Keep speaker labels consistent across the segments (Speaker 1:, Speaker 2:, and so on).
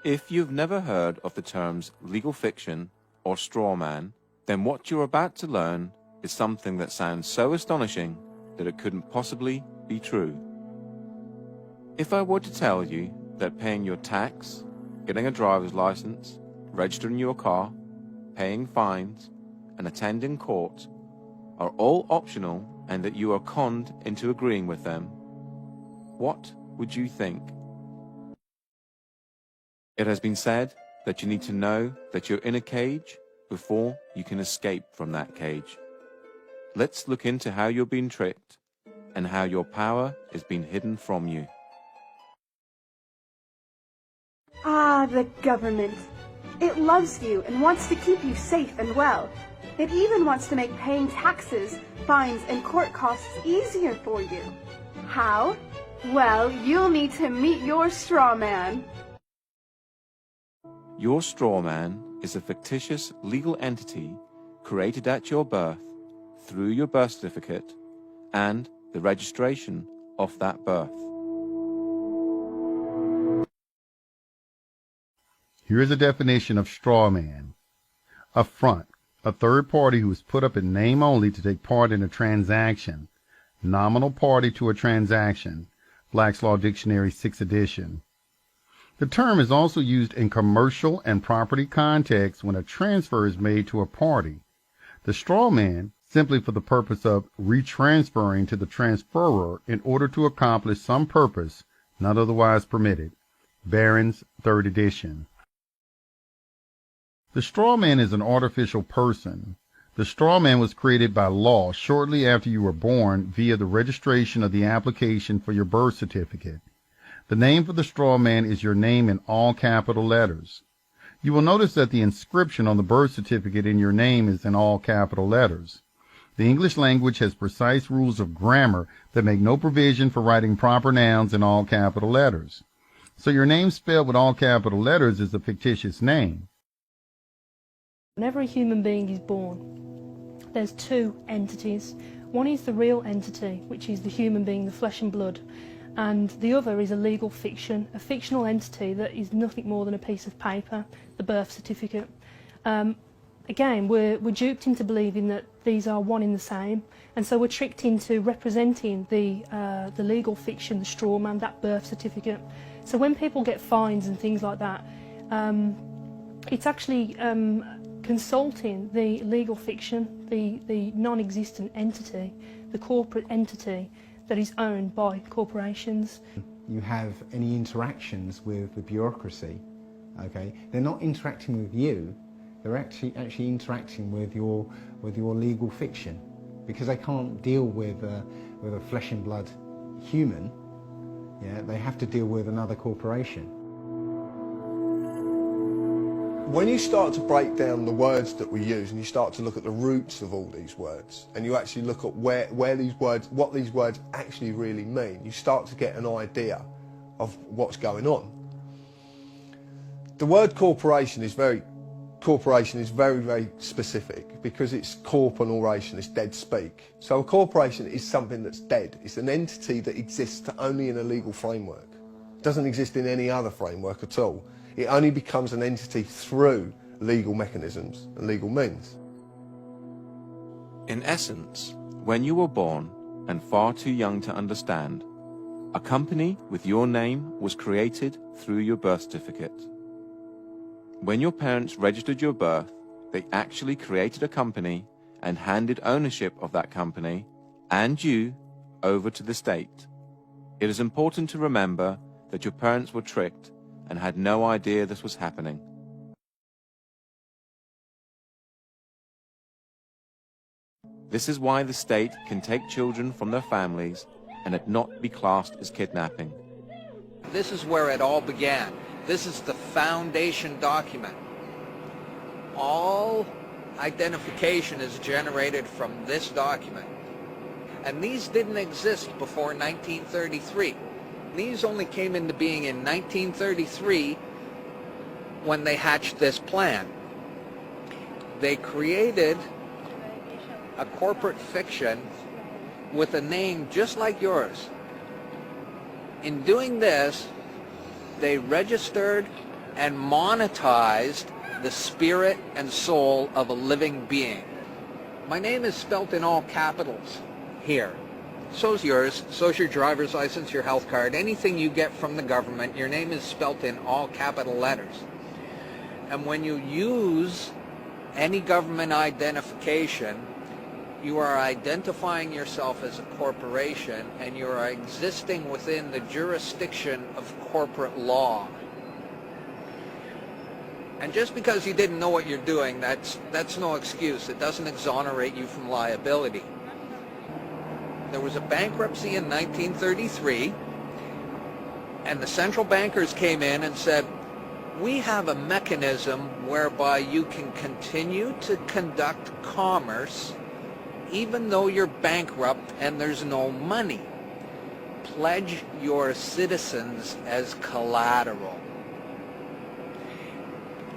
Speaker 1: If you've never heard of the terms legal fiction or straw man, then what you're about to learn is something that sounds so astonishing that it couldn't possibly be true. If I were to tell you that paying your tax, getting a driver's license, registering your car, paying fines, and attending court are all optional and that you are conned into agreeing with them, what would you think? It has been said that you need to know that you're in a cage before you can escape from that cage. Let's look into how you're being tricked and how your power is being hidden from you.
Speaker 2: Ah, the government. It loves you and wants to keep you safe and well. It even wants to make paying taxes, fines, and court costs easier for you. How? Well, you'll need to meet your straw man.
Speaker 1: Your straw man is a fictitious legal entity created at your birth through your birth certificate and the registration of that birth.
Speaker 3: Here's a definition of straw man. A front, a third party who is put up in name only to take part in a transaction. Nominal party to a transaction. Black's Law Dictionary 6th edition. The term is also used in commercial and property contexts when a transfer is made to a party. The straw man simply for the purpose of retransferring to the transferor in order to accomplish some purpose not otherwise permitted. Barron's 3rd edition. The straw man is an artificial person. The straw man was created by law shortly after you were born via the registration of the application for your birth certificate. The name for the straw man is your name in all capital letters. You will notice that the inscription on the birth certificate in your name is in all capital letters. The English language has precise rules of grammar that make no provision for writing proper nouns in all capital letters. So your name spelled with all capital letters is a fictitious name.
Speaker 4: Whenever a human being is born, there's two entities. One is the real entity, which is the human being, the flesh and blood, and the other is a legal fiction, a fictional entity that is nothing more than a piece of paper, the birth certificate. Again, we're duped into believing that these are one in the same, and so we're tricked into representing the legal fiction, the straw man, that birth certificate. So when people get fines and things like that, it's actually consulting the legal fiction, the non-existent entity, the corporate entity that is owned by corporations.
Speaker 5: You have any interactions with the bureaucracy, okay? They're not interacting with you, they're actually interacting with your legal fiction, because they can't deal with a flesh and blood human. Yeah, they have to deal with another corporation.
Speaker 6: When you start to break down the words that we use and you start to look at the roots of all these words and you actually look at what these words actually really mean, you start to get an idea of what's going on. The word corporation is very, very specific because it's corp and oration, it's dead speak. So a corporation is something that's dead. It's an entity that exists only in a legal framework. It doesn't exist in any other framework at all. It only becomes an entity through legal mechanisms and legal means.
Speaker 1: In essence, when you were born and far too young to understand, a company with your name was created through your birth certificate. When your parents registered your birth, they actually created a company and handed ownership of that company and you over to the state. It is important to remember that your parents were tricked and had no idea this was happening. This is why the state can take children from their families and it not be classed as kidnapping.
Speaker 7: This is where it all began. This is the foundation document. All identification is generated from this document. And these didn't exist before 1933. These only came into being in 1933 when they hatched this plan. They created a corporate fiction with a name just like yours. In doing this, they registered and monetized the spirit and soul of a living being. My name is spelt in all capitals here. So's yours, so's your driver's license, your health card, anything you get from the government, your name is spelt in all capital letters. And when you use any government identification, you are identifying yourself as a corporation, and you are existing within the jurisdiction of corporate law. And just because you didn't know what you're doing, that's no excuse. It doesn't exonerate you from liability. There was a bankruptcy in 1933, and the central bankers came in and said, we have a mechanism whereby you can continue to conduct commerce even though you're bankrupt and there's no money. Pledge your citizens as collateral.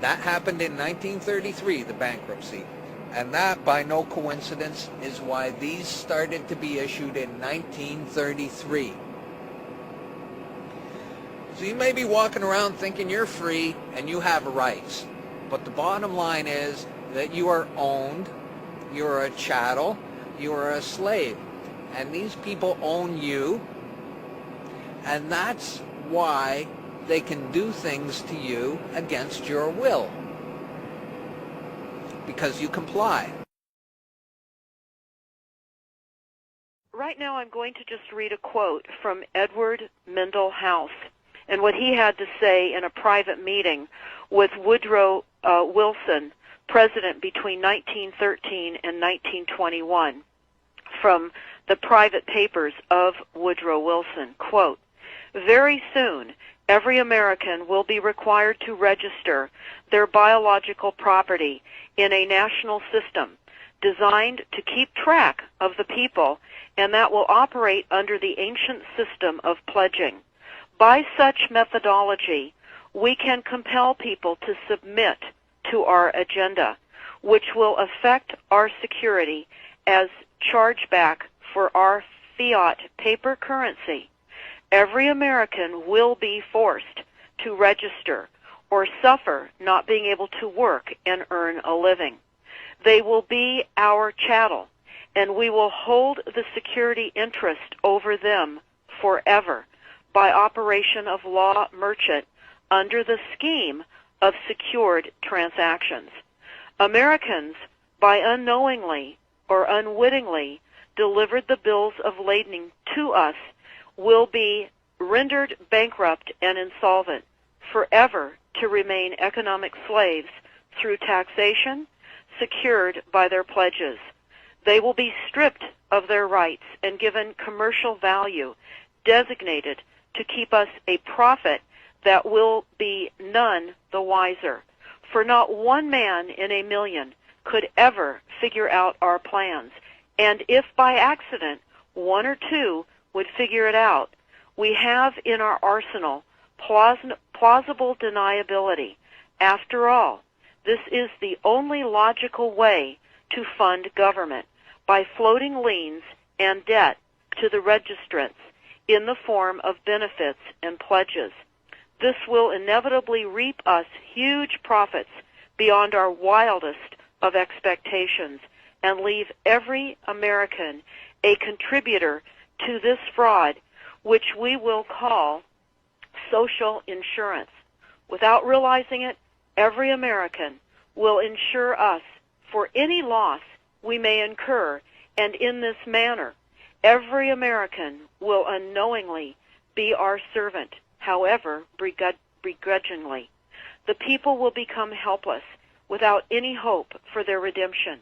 Speaker 7: That happened in 1933, the bankruptcy. And that, by no coincidence, is why these started to be issued in 1933. So you may be walking around thinking you're free and you have rights. But the bottom line is that you are owned, you're a chattel, you're a slave. And these people own you. And that's why they can do things to you against your will. Because you comply.
Speaker 8: Right now I'm going to just read a quote from Edward Mendell House and what he had to say in a private meeting with Woodrow Wilson, president between 1913 and 1921, from the private papers of Woodrow Wilson. Quote, very soon, every American will be required to register their biological property in a national system designed to keep track of the people, and that will operate under the ancient system of pledging. By such methodology, we can compel people to submit to our agenda, which will affect our security as chargeback for our fiat paper currency. Every American will be forced to register or suffer not being able to work and earn a living. They will be our chattel, and we will hold the security interest over them forever by operation of law merchant under the scheme of secured transactions. Americans, by unknowingly or unwittingly delivered the bills of lading to us, will be rendered bankrupt and insolvent, forever to remain economic slaves through taxation secured by their pledges. They will be stripped of their rights and given commercial value, designated to keep us a profit that will be none the wiser. For not one man in a million could ever figure out our plans, and if by accident one or two would figure it out, we have in our arsenal plausible deniability. After all, this is the only logical way to fund government, by floating liens and debt to the registrants in the form of benefits and pledges. This will inevitably reap us huge profits beyond our wildest of expectations and leave every American a contributor to this fraud, which we will call social insurance. Without realizing it, every American will insure us for any loss we may incur, and in this manner, every American will unknowingly be our servant, however begrudgingly. The people will become helpless without any hope for their redemption,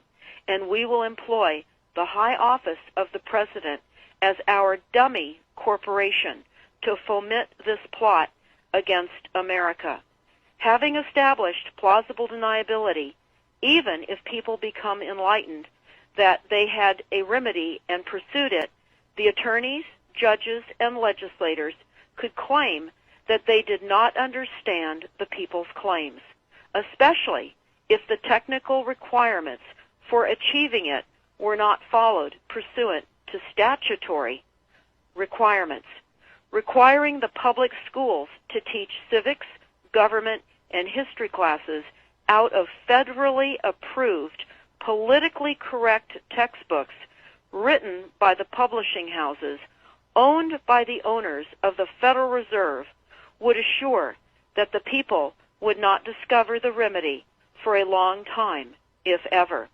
Speaker 8: and we will employ the high office of the President as our dummy corporation to foment this plot against America. Having established plausible deniability, even if people become enlightened that they had a remedy and pursued it, the attorneys, judges, and legislators could claim that they did not understand the people's claims, especially if the technical requirements for achieving it were not followed pursuant to statutory requirements. Requiring the public schools to teach civics, government, and history classes out of federally approved, politically correct textbooks written by the publishing houses, owned by the owners of the Federal Reserve, would assure that the people would not discover the remedy for a long time, if ever.